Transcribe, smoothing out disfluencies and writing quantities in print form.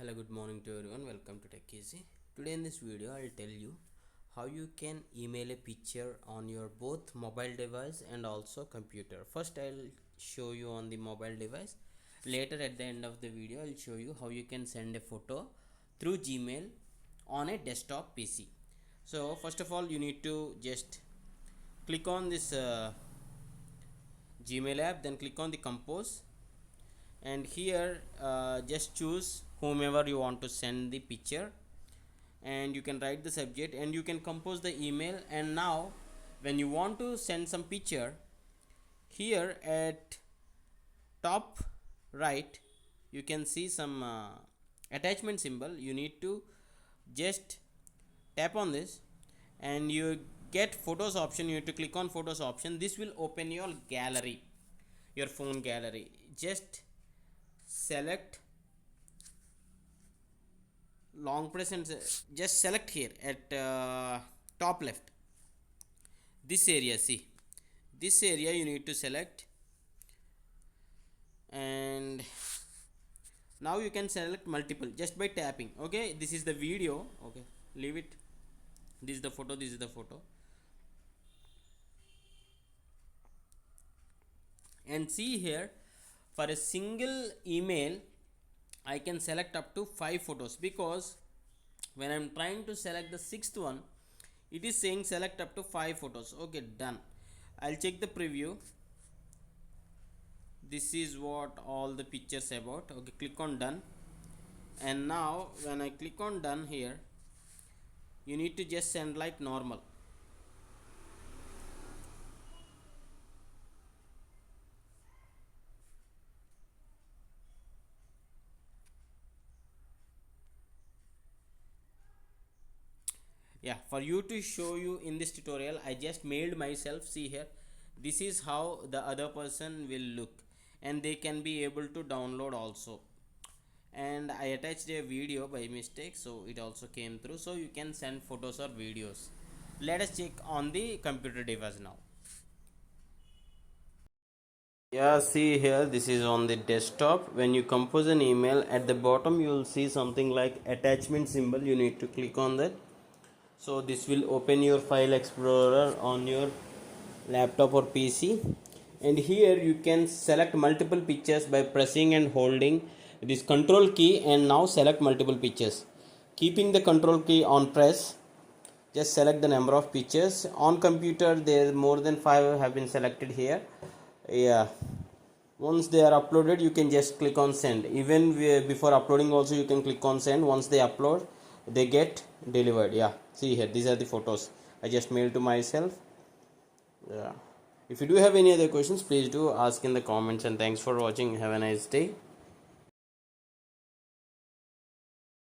Hello, good morning to everyone. Welcome to Tech Easy. Today in this video I'll tell you how you can email a picture on your both mobile device and also computer. First I'll show you on the mobile device. Later at the end of the video I'll show you how you can send a photo through Gmail on a desktop PC. So first of all you need to just click on this Gmail app, then click on the compose, and here just choose whomever you want to send the picture, and you can write the subject and you can compose the email. And now when you want to send some picture, here at top right you can see some attachment symbol. You need to just tap on this and you get photos option. You need to click on photos option. This will open your gallery, your phone gallery. Just select long press and just select here at top left this area. See, this area you need to select, and now you can select multiple just by tapping. Okay, this is the video. Okay, leave it. This is the photo, this is the photo, and see here, for a single email I can select up to 5 photos, because when I'm trying to select the sixth one, it is saying select up to 5 photos. Okay, done. I'll check the preview. This is what all the pictures about. Okay, click on done, and now when I click on done here, you need to just send like normal. Yeah, for you to show you in this tutorial I just mailed myself. See here, this is how the other person will look, and they can be able to download also. And I attached a video by mistake, so it also came through. So you can send photos or videos. Let us check on the computer device now. Yeah, see here, this is on the desktop. When you compose an email, at the bottom you will see something like attachment symbol. You need to click on that. So this will open your file explorer on your laptop or PC, and here you can select multiple pictures by pressing and holding this control key, and now select multiple pictures. Keeping the control key on press, just select the number of pictures. On computer there more than 5 have been selected here. Yeah, once they are uploaded you can just click on send. Even before uploading also you can click on send. Once they upload, they get delivered. Yeah, see here, these are the photos I just mailed to myself. Yeah, if you do have any other questions, please do ask in the comments, and thanks for watching. Have a nice day.